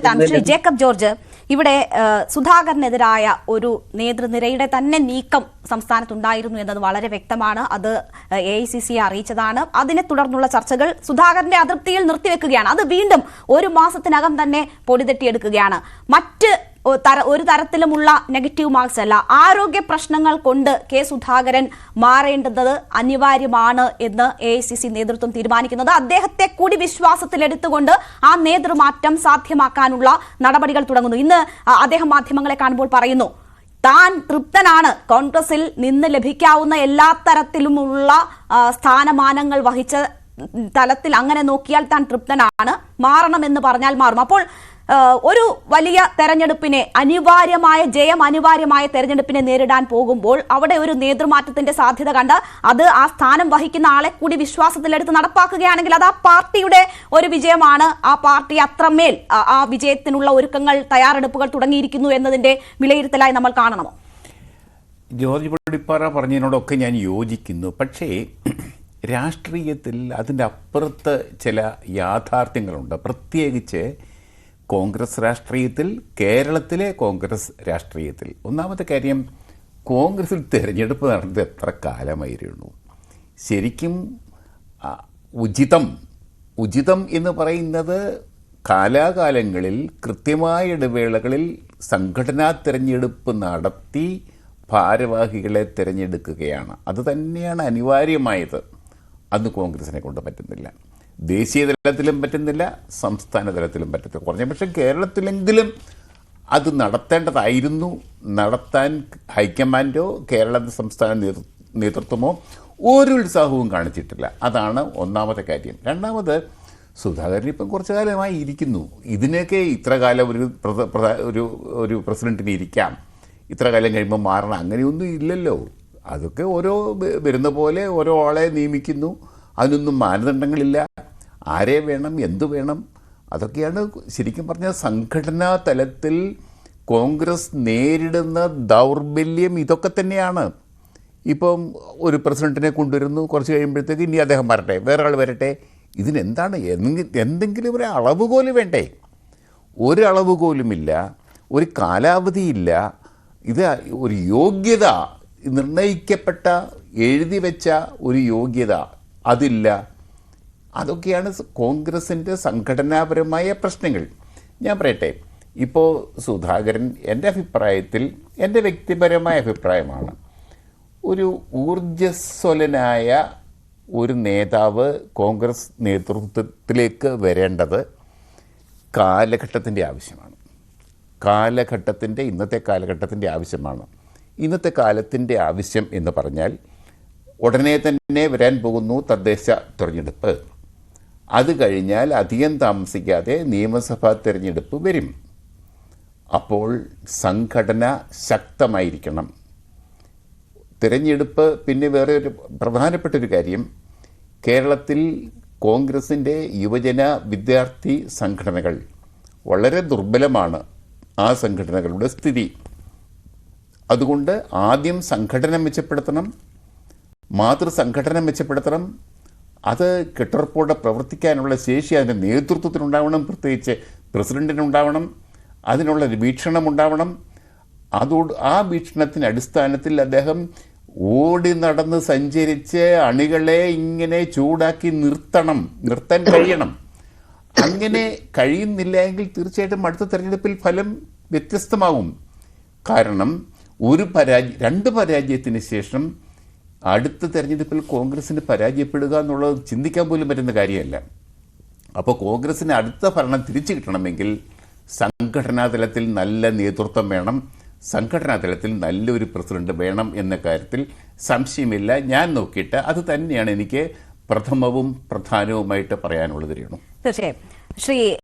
എത്താം. Shri Jacob George, ഇവിടെ സുധാകരനെതിരായ ഒരു നേതൃനിരയുടെ തന്നെ നീക്കം സംസ്ഥാനത്തുണ്ടായിരുന്നു എന്നത് വളരെ വ്യക്തമാണ്. അത് AICC അറിയിച്ചതാണ്. അതിനെ തുടർന്നുള്ള ചർച്ചകൾ സുധാകരന്റെ അതൃപ്തിയിൽ നിർത്തിവെക്കുകയാണ്. അത് വീണ്ടും ഒരു മാസത്തിനകം തന്നെ പൊടിതെട്ടിയെടുക്കുകയാണ്. മറ്റ് ഒരു തരത്തിലുമുള്ള നെഗറ്റീവ് മാർക്സ് അല്ല, ആരോഗ്യ പ്രശ്നങ്ങൾ കൊണ്ട് കെ സുധാകരൻ മാറേണ്ടത് അനിവാര്യമാണ് എന്ന് AICC നേതൃത്വം തീരുമാനിക്കുന്നത്. അദ്ദേഹത്തെ കൂടി വിശ്വാസത്തിലെടുത്തുകൊണ്ട് ആ നേതൃമാറ്റം സാധ്യമാക്കാനുള്ള നടപടികൾ തുടങ്ങുന്നു. ഇന്ന് അദ്ദേഹം മാധ്യമങ്ങളെ കാണുമ്പോൾ പറയുന്നു, താൻ തൃപ്തനാണ്, കോൺഗ്രസിൽ നിന്ന് ലഭിക്കാവുന്ന എല്ലാ തരത്തിലുമുള്ള സ്ഥാനമാനങ്ങൾ വഹിച്ച തലത്തിൽ അങ്ങനെ നോക്കിയാൽ താൻ തൃപ്തനാണ്, മാറണമെന്ന് പറഞ്ഞാൽ മാറും. അപ്പോൾ ഒരു വലിയ തെരഞ്ഞെടുപ്പിനെ, അനിവാര്യമായ തെരഞ്ഞെടുപ്പിനെ നേരിടാൻ പോകുമ്പോൾ അവിടെ ഒരു നേതൃമാറ്റത്തിന്റെ സാധ്യത കണ്ട് അത് ആ സ്ഥാനം വഹിക്കുന്ന ആളെ കൂടി വിശ്വാസത്തിലെടുത്ത് നടപ്പാക്കുകയാണെങ്കിൽ അത് ആ പാർട്ടിയുടെ ഒരു വിജയമാണ്. ആ പാർട്ടി അത്രമേൽ ആ വിജയത്തിനുള്ള ഒരുക്കങ്ങൾ, തയ്യാറെടുപ്പുകൾ തുടങ്ങിയിരിക്കുന്നു എന്നതിന്റെ വിലയിരുത്തലായി നമ്മൾ കാണണമോ? ജോർജ് പള്ളിപ്പാറ പറഞ്ഞതിനോടൊക്കെ ഞാൻ യോജിക്കുന്നു. പക്ഷേ രാഷ്ട്രീയത്തിൽ അതിൻ്റെ അപ്പുറത്ത് ചില യാഥാർത്ഥ്യങ്ങളുണ്ട്. പ്രത്യേകിച്ച് കോൺഗ്രസ് രാഷ്ട്രീയത്തിൽ, കേരളത്തിലെ കോൺഗ്രസ് രാഷ്ട്രീയത്തിൽ. ഒന്നാമത്തെ കാര്യം, കോൺഗ്രസിൽ തിരഞ്ഞെടുപ്പ് നടന്നത് എത്ര കാലമായിരുന്നു? ശരിക്കും ഉചിതം എന്ന് പറയുന്നത് കാലാകാലങ്ങളിൽ കൃത്യമായ ഇടവേളകളിൽ സംഘടനാ തിരഞ്ഞെടുപ്പ് നടത്തി ഭാരവാഹികളെ തിരഞ്ഞെടുക്കുകയാണ്. അത് തന്നെയാണ് അനിവാര്യമായത്. അന്ന് കോൺഗ്രസിനെ കൊണ്ട് പറ്റുന്നില്ല. ദേശീയ തലത്തിലും പറ്റുന്നില്ല, സംസ്ഥാന തലത്തിലും പറ്റത്തില്ല. കുറഞ്ഞ പക്ഷേ കേരളത്തിലെങ്കിലും അത് നടത്തേണ്ടതായിരുന്നു. നടത്താൻ ഹൈക്കമാൻഡോ കേരള സംസ്ഥാന നേതൃത്വമോ ഒരു ഉത്സാഹവും കാണിച്ചിട്ടില്ല. അതാണ് ഒന്നാമത്തെ കാര്യം. രണ്ടാമത്, സുധാകരൻ ഇപ്പം കുറച്ചു കാലമായി ഇരിക്കുന്നു. ഇതിനൊക്കെ ഇത്ര കാലം ഒരു പ്രസിഡന്റിന് ഇരിക്കാം, ഇത്ര കാലം കഴിയുമ്പോൾ മാറണം, അങ്ങനെയൊന്നും ഇല്ലല്ലോ. അതൊക്കെ ഓരോ വരുന്ന പോലെ ഓരോ ആളെ നിയമിക്കുന്നു. അതിനൊന്നും മാനദണ്ഡങ്ങളില്ല. ആരെ വേണം, എന്തു വേണം, അതൊക്കെയാണ് ശരിക്കും പറഞ്ഞാൽ സംഘടനാ തലത്തിൽ കോൺഗ്രസ് നേരിടുന്ന ദൗർബല്യം. ഇതൊക്കെ തന്നെയാണ്. ഇപ്പം ഒരു പ്രസിഡന്റിനെ കൊണ്ടുവരുന്നു, കുറച്ച് കഴിയുമ്പോഴത്തേക്ക് ഇനി അദ്ദേഹം വരട്ടെ, വേറെ ആൾ വരട്ടെ. ഇതിനെന്താണ്? എന്തെങ്കിലും ഒരു അളവുകോല് വേണ്ടേ? ഒരു അളവുകോലുമില്ല, ഒരു കാലാവധിയില്ല. ഇത് ഒരു യോഗ്യത, നിർണയിക്കപ്പെട്ട എഴുതി വെച്ച ഒരു യോഗ്യത അതില്ല. അതൊക്കെയാണ് കോൺഗ്രസിൻ്റെ സംഘടനാപരമായ പ്രശ്നങ്ങൾ. ഞാൻ പറയട്ടെ, ഇപ്പോൾ സുധാകരൻ എൻ്റെ അഭിപ്രായത്തിൽ, എൻ്റെ വ്യക്തിപരമായ അഭിപ്രായമാണ്, ഒരു ഊർജ്ജസ്വലനായ ഒരു നേതാവ് കോൺഗ്രസ് നേതൃത്വത്തിലേക്ക് വരേണ്ടത് കാലഘട്ടത്തിൻ്റെ ആവശ്യമാണ്. ഇന്നത്തെ കാലഘട്ടത്തിൻ്റെ ആവശ്യമാണ്. ഇന്നത്തെ കാലത്തിൻ്റെ ആവശ്യം എന്ന് പറഞ്ഞാൽ, ഉടനെ തന്നെ വരാൻ പോകുന്നു തദ്ദേശ തിരഞ്ഞെടുപ്പ്. അത് കഴിഞ്ഞാൽ അധികം താമസിക്കാതെ നിയമസഭാ തിരഞ്ഞെടുപ്പ് വരും. അപ്പോൾ സംഘടന ശക്തമായിരിക്കണം. തിരഞ്ഞെടുപ്പ്, പിന്നെ വേറെ ഒരു പ്രധാനപ്പെട്ടൊരു കാര്യം, കേരളത്തിൽ കോൺഗ്രസിൻ്റെ യുവജന വിദ്യാർത്ഥി സംഘടനകൾ വളരെ ദുർബലമാണ്. ആ സംഘടനകളുടെ സ്ഥിതി. അതുകൊണ്ട് ആദ്യം സംഘടന മെച്ചപ്പെടുത്തണം, മാതൃസംഘടന മെച്ചപ്പെടുത്തണം. അത് കെട്ടുറപ്പോടെ പ്രവർത്തിക്കാനുള്ള ശേഷി അതിൻ്റെ നേതൃത്വത്തിനുണ്ടാവണം, പ്രത്യേകിച്ച് പ്രസിഡന്റിനുണ്ടാവണം. അതിനുള്ള ഒരു വീക്ഷണമുണ്ടാവണം. ആ വീക്ഷണത്തിൻ്റെ അടിസ്ഥാനത്തിൽ അദ്ദേഹം ഓടി നടന്ന് സഞ്ചരിച്ച് അണികളെ ഇങ്ങനെ ചൂടാക്കി നിർത്താൻ കഴിയണം. അങ്ങനെ കഴിയുന്നില്ല എങ്കിൽ തീർച്ചയായിട്ടും അടുത്ത തെരഞ്ഞെടുപ്പിൽ ഫലം വ്യത്യസ്തമാകും. കാരണം രണ്ട് പരാജയത്തിന് ശേഷം അടുത്ത തെരഞ്ഞെടുപ്പിൽ കോൺഗ്രസിന് പരാജയപ്പെടുക എന്നുള്ളത് ചിന്തിക്കാൻ പോലും പറ്റുന്ന കാര്യമല്ല. അപ്പോൾ കോൺഗ്രസിന് അടുത്ത ഭരണം തിരിച്ചു കിട്ടണമെങ്കിൽ സംഘടനാ തലത്തിൽ നല്ല നേതൃത്വം വേണം, സംഘടനാ തലത്തിൽ നല്ലൊരു പ്രസിഡന്റ് വേണം എന്ന കാര്യത്തിൽ സംശയമില്ല. ഞാൻ നോക്കിയിട്ട് അത് തന്നെയാണ് എനിക്ക് പ്രഥമവും പ്രധാനവുമായിട്ട് പറയാനുള്ളത്. തീർച്ചയായും ശ്രീ